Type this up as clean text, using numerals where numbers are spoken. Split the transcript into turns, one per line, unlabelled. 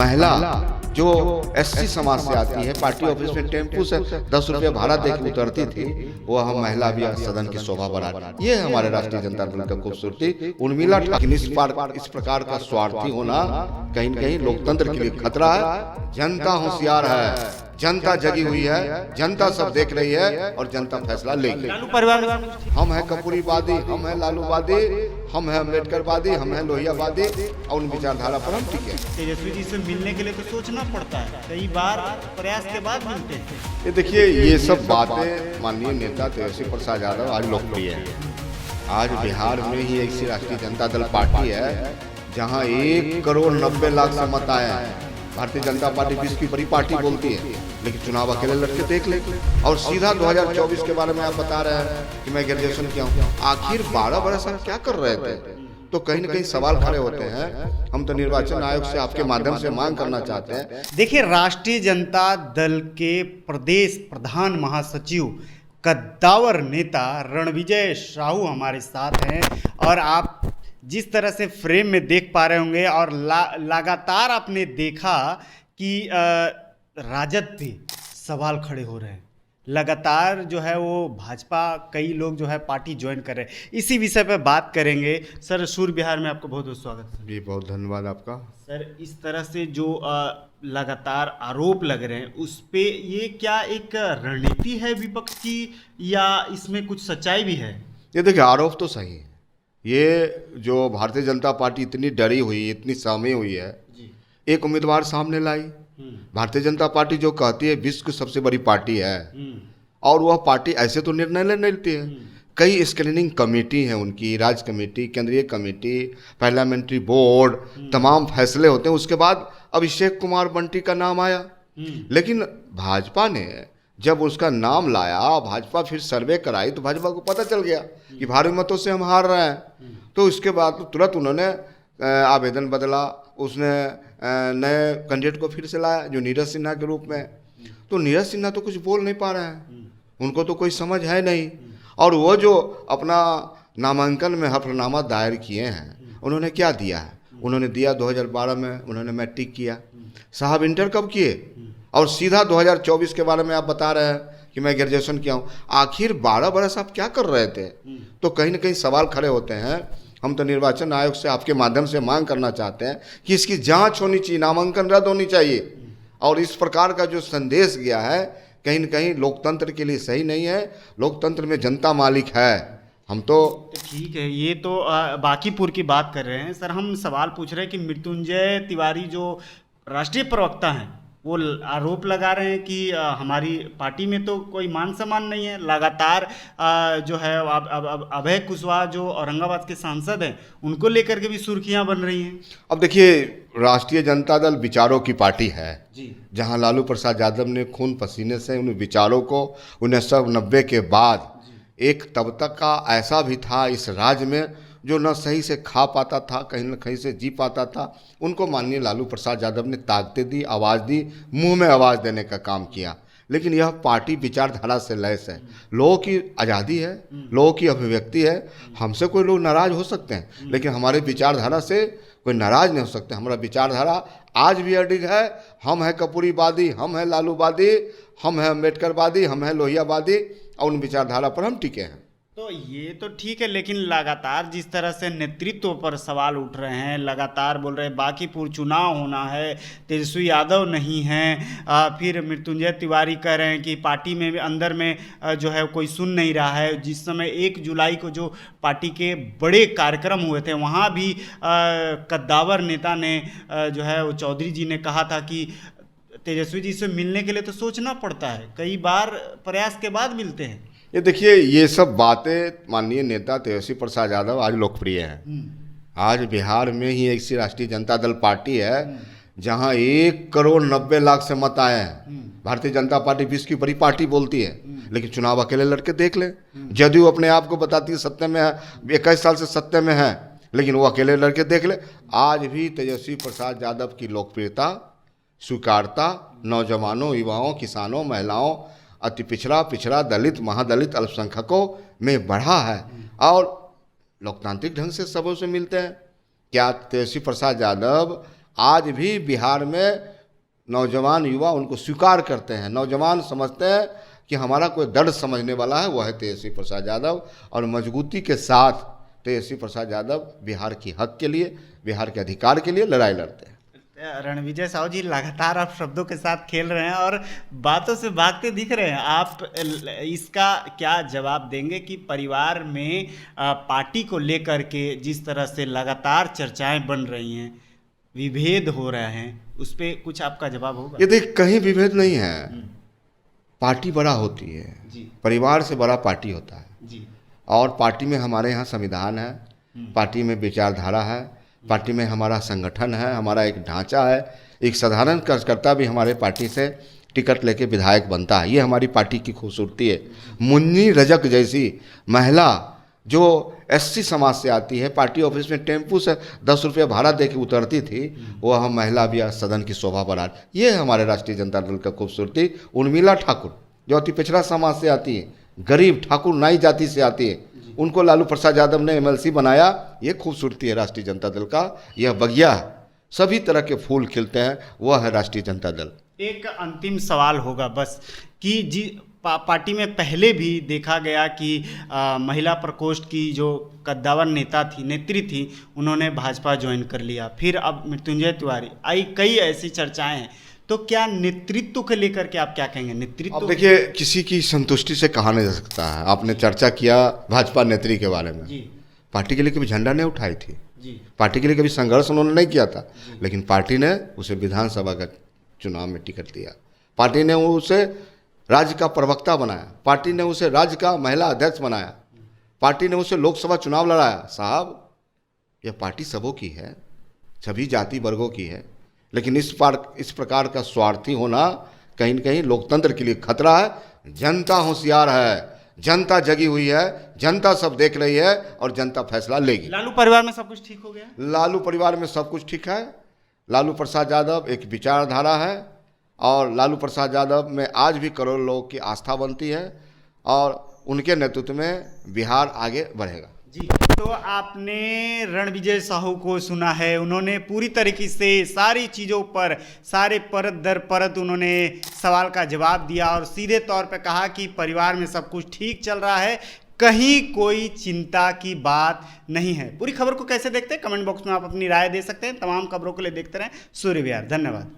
महिला जो एससी समाज से आती है, पार्टी ऑफिस में टेम्पू से 10 रुपये भाड़ा देकर उतरती थी, वह महिला भी सदन की शोभा बढ़ा रही। ये हमारे राष्ट्रीय जनता दल का खूबसूरती। उर्मिला ठाकुर इस प्रकार का स्वार्थी होना कहीं न कहीं लोकतंत्र के लिए खतरा है। जनता होशियार है, जनता जगी हुई है, जनता सब देख रही है और जनता फैसला लेगी।
लालू परिवार
हम है कपूरीवादी, हम है लालूवादी, हम है अम्बेडकरवादी, हम है लोहियावादी और उन विचारधारा पर हम टिके।
तेजस्वी जी से मिलने के लिए तो सोचना पड़ता है, कई बार प्रयास के बाद मिलते हैं।
ये देखिए, ये सब बातें माननीय नेता तेजस्वी प्रसाद यादव आज लोकप्रिय है। आज बिहार में ही ऐसी राष्ट्रीय जनता दल पार्टी है जहां 1,90,00,000 से मत आए हैं। भारतीय जनता पार्टी विश्व की बड़ी पार्टी बोलती है, लेकिन चुनाव अकेले लड़के देख ले। और सीधा 2024 के बारे में आप बता रहे हैं कि मैं ग्रेजुएशन किया हूँ। आखिर 12 बरस आप क्या कर रहे थे? तो कहीं न कहीं सवाल खड़े होते हैं। हम तो निर्वाचन आयोग से आपके माध्यम से मांग करना चाहते हैं।
देखिए, राष्ट्रीय जनता दल के प्रदेश प्रधान महासचिव कद्दावर नेता रणविजय साहू हमारे साथ हैं और आप जिस तरह से फ्रेम में देख पा रहे होंगे और लगातार आपने देखा कि राजद पे सवाल खड़े हो रहे हैं। लगातार जो है वो भाजपा, कई लोग जो है पार्टी ज्वाइन कर रहे हैं। इसी विषय पे बात करेंगे। सर, सूर्य बिहार में आपका बहुत बहुत स्वागत है।
जी, बहुत धन्यवाद आपका।
सर, इस तरह से जो लगातार आरोप लग रहे हैं उस पे ये क्या एक रणनीति है विपक्ष की या इसमें कुछ सच्चाई भी है?
ये देखिए, आरोप तो सही है। ये जो भारतीय जनता पार्टी इतनी डरी हुई, इतनी सहमी हुई है, एक उम्मीदवार सामने लाई। भारतीय जनता पार्टी जो कहती है विश्व की सबसे बड़ी पार्टी है, और वह पार्टी ऐसे तो निर्णय ले लेती है। कई स्क्रीनिंग कमेटी हैं उनकी, राज्य कमेटी, केंद्रीय कमेटी, पार्लियामेंट्री बोर्ड, तमाम फैसले होते हैं। उसके बाद अभिषेक कुमार बंटी का नाम आया, लेकिन भाजपा ने जब उसका नाम लाया, भाजपा फिर सर्वे कराई, तो भाजपा को पता चल गया कि भारी मतों से हम हार रहे हैं। तो इसके बाद तुरंत उन्होंने आवेदन बदला, उसने नए कैंडिडेट को फिर से लाया जो नीरज सिन्हा के रूप में। तो नीरज सिन्हा तो कुछ बोल नहीं पा रहे हैं, उनको तो कोई समझ है नहीं। और वो जो अपना नामांकन में हल्फनामा दायर किए हैं, उन्होंने क्या दिया है? उन्होंने दिया 2012 में उन्होंने मैट्रिक किया। साहब इंटर कब किए? और सीधा 2024 के बारे में आप बता रहे हैं कि मैं ग्रेजुएशन किया हूँ। आखिर 12 बरस आप क्या कर रहे थे? तो कहीं न कहीं सवाल खड़े होते हैं। हम तो निर्वाचन आयोग से आपके माध्यम से मांग करना चाहते हैं कि इसकी जांच होनी चाहिए, नामांकन रद्द होनी चाहिए। और इस प्रकार का जो संदेश गया है, कहीं न कहीं लोकतंत्र के लिए सही नहीं है। लोकतंत्र में जनता मालिक है। हम तो
ठीक है, ये तो बांकीपुर की बात कर रहे हैं। सर, हम सवाल पूछ रहे हैं कि मृत्युंजय तिवारी जो राष्ट्रीय प्रवक्ता हैं, वो आरोप लगा रहे हैं कि हमारी पार्टी में तो कोई मान सम्मान नहीं है। लगातार जो है अभय कुशवाहा जो औरंगाबाद के सांसद हैं, उनको लेकर के भी सुर्खियां बन रही हैं।
अब देखिए, राष्ट्रीय जनता दल विचारों की पार्टी है
जी,
जहां लालू प्रसाद यादव ने खून पसीने से उन विचारों को 1990 के बाद एक तबका का ऐसा भी था इस राज्य में जो न सही से खा पाता था, कहीं न कहीं से जी पाता था, उनको माननीय लालू प्रसाद यादव ने ताकतें दी, आवाज़ दी, मुंह में आवाज़ देने का काम किया। लेकिन यह पार्टी विचारधारा से लैस है। लोगों की आज़ादी है, लोगों की अभिव्यक्ति है। हमसे कोई लोग नाराज़ हो सकते हैं, लेकिन हमारे विचारधारा से कोई नाराज़ नहीं हो सकते। हमारा विचारधारा आज भी अडिग है। हम है कपूरीवादी, हम है लालूवादी, हम है अम्बेडकरवादी, हम है लोहियावादी और उन विचारधारा पर हम टिके हैं।
तो ये तो ठीक है, लेकिन लगातार जिस तरह से नेतृत्व पर सवाल उठ रहे हैं, लगातार बोल रहे हैं बांकीपुर चुनाव होना है, तेजस्वी यादव नहीं हैं, फिर मृत्युंजय तिवारी कह रहे हैं कि पार्टी में अंदर में जो है कोई सुन नहीं रहा है। जिस समय 1 जुलाई को जो पार्टी के बड़े कार्यक्रम हुए थे, वहाँ भी कद्दावर नेता ने जो है वो चौधरी जी ने कहा था कि तेजस्वी जी से मिलने के लिए तो सोचना पड़ता है, कई बार प्रयास के बाद मिलते हैं।
ये देखिए, ये सब बातें माननीय नेता तेजस्वी प्रसाद यादव आज लोकप्रिय हैं। आज बिहार में ही ऐसी राष्ट्रीय जनता दल पार्टी है जहां 1,90,00,000 से मत आए हैं। भारतीय जनता पार्टी विश्व की बड़ी पार्टी बोलती है, लेकिन चुनाव अकेले लड़के देख ले। जदयू अपने आप को बताती है सत्ता में है, 21 साल से सत्ता में है, लेकिन वो अकेले लड़के देख ले। आज भी तेजस्वी प्रसाद यादव की लोकप्रियता, स्वीकारता नौजवानों, युवाओं, किसानों, महिलाओं, अति पिछड़ा, दलित, महादलित, अल्पसंख्यकों में बढ़ा है। और लोकतांत्रिक ढंग से सबों से मिलते हैं। क्या तेजस्वी प्रसाद यादव आज भी बिहार में नौजवान युवा उनको स्वीकार करते हैं। नौजवान समझते हैं कि हमारा कोई दर्द समझने वाला है, वह है तेजस्वी प्रसाद यादव, और मजबूती के साथ तेजस्वी प्रसाद यादव बिहार की हक के लिए, बिहार के अधिकार के लिए लड़ाई लड़ते हैं।
रणविजय साहू जी, लगातार आप शब्दों के साथ खेल रहे हैं और बातों से भागते दिख रहे हैं। आप इसका क्या जवाब देंगे कि परिवार में पार्टी को लेकर के जिस तरह से लगातार चर्चाएं बन रही हैं, विभेद हो रहे हैं, उस पर कुछ आपका जवाब होगा?
ये देख, कहीं विभेद नहीं है। पार्टी बड़ा होती है
जी,
परिवार से बड़ा पार्टी होता है
जी,
और पार्टी में हमारे यहाँ संविधान है, पार्टी में विचारधारा है, पार्टी में हमारा संगठन है, हमारा एक ढांचा है। एक साधारण कार्यकर्ता भी हमारे पार्टी से टिकट लेके विधायक बनता है। ये हमारी पार्टी की खूबसूरती है। मुन्नी रजक जैसी महिला जो एससी समाज से आती है, पार्टी ऑफिस में टेम्पू से 10 रुपये भाड़ा दे के उतरती थी, वो हम महिला भी आज सदन की शोभा बढ़ा। ये है हमारे राष्ट्रीय जनता दल का खूबसूरती। उर्मिला ठाकुर जो अति पिछड़ा समाज से आती है, गरीब ठाकुर नाई जाति से आती है, उनको लालू प्रसाद यादव ने एमएलसी बनाया। ये खूबसूरती है राष्ट्रीय जनता दल का। यह बगिया है, सभी तरह के फूल खिलते हैं, वह है राष्ट्रीय जनता दल।
एक अंतिम सवाल होगा बस कि पार्टी में पहले भी देखा गया कि महिला प्रकोष्ठ की जो कद्दावर नेत्री थी, उन्होंने भाजपा ज्वाइन कर लिया। फिर अब मृत्युंजय तिवारी आई, कई ऐसी चर्चाएं हैं। तो क्या नेतृत्व को लेकर के आप क्या कहेंगे? नेतृत्व,
अब देखिए, किसी की संतुष्टि से कहा नहीं जा सकता है। आपने चर्चा किया भाजपा नेत्री के बारे में।
जी,
पार्टी के लिए कभी झंडा नहीं उठाई थी,
जी,
पार्टी के लिए कभी संघर्ष उन्होंने नहीं किया था, लेकिन पार्टी ने उसे विधानसभा का चुनाव में टिकट दिया। पार्टी ने उसे राज्य का प्रवक्ता बनाया, पार्टी ने उसे राज्य का महिला अध्यक्ष बनाया, पार्टी ने उसे लोकसभा चुनाव लड़ाया। साहब, यह पार्टी सबों की है, सभी जाति वर्गों की है, लेकिन इस प्रकार का स्वार्थी होना कहीं न कहीं लोकतंत्र के लिए खतरा है। जनता होशियार है, जनता जगी हुई है, जनता सब देख रही है और जनता फैसला लेगी।
लालू परिवार में सब कुछ ठीक हो गया?
लालू परिवार में सब कुछ ठीक है। लालू प्रसाद यादव एक विचारधारा है और लालू प्रसाद यादव में आज भी करोड़ों लोगों की आस्था बनती है और उनके नेतृत्व में बिहार आगे बढ़ेगा।
जी, तो आपने रणविजय साहू को सुना है। उन्होंने पूरी तरीके से सारी चीज़ों पर, सारे परत दर परत उन्होंने सवाल का जवाब दिया और सीधे तौर पे कहा कि परिवार में सब कुछ ठीक चल रहा है, कहीं कोई चिंता की बात नहीं है। पूरी खबर को कैसे देखते हैं, कमेंट बॉक्स में आप अपनी राय दे सकते हैं। तमाम खबरों के लिए देखते रहें सूर्य विहार। धन्यवाद।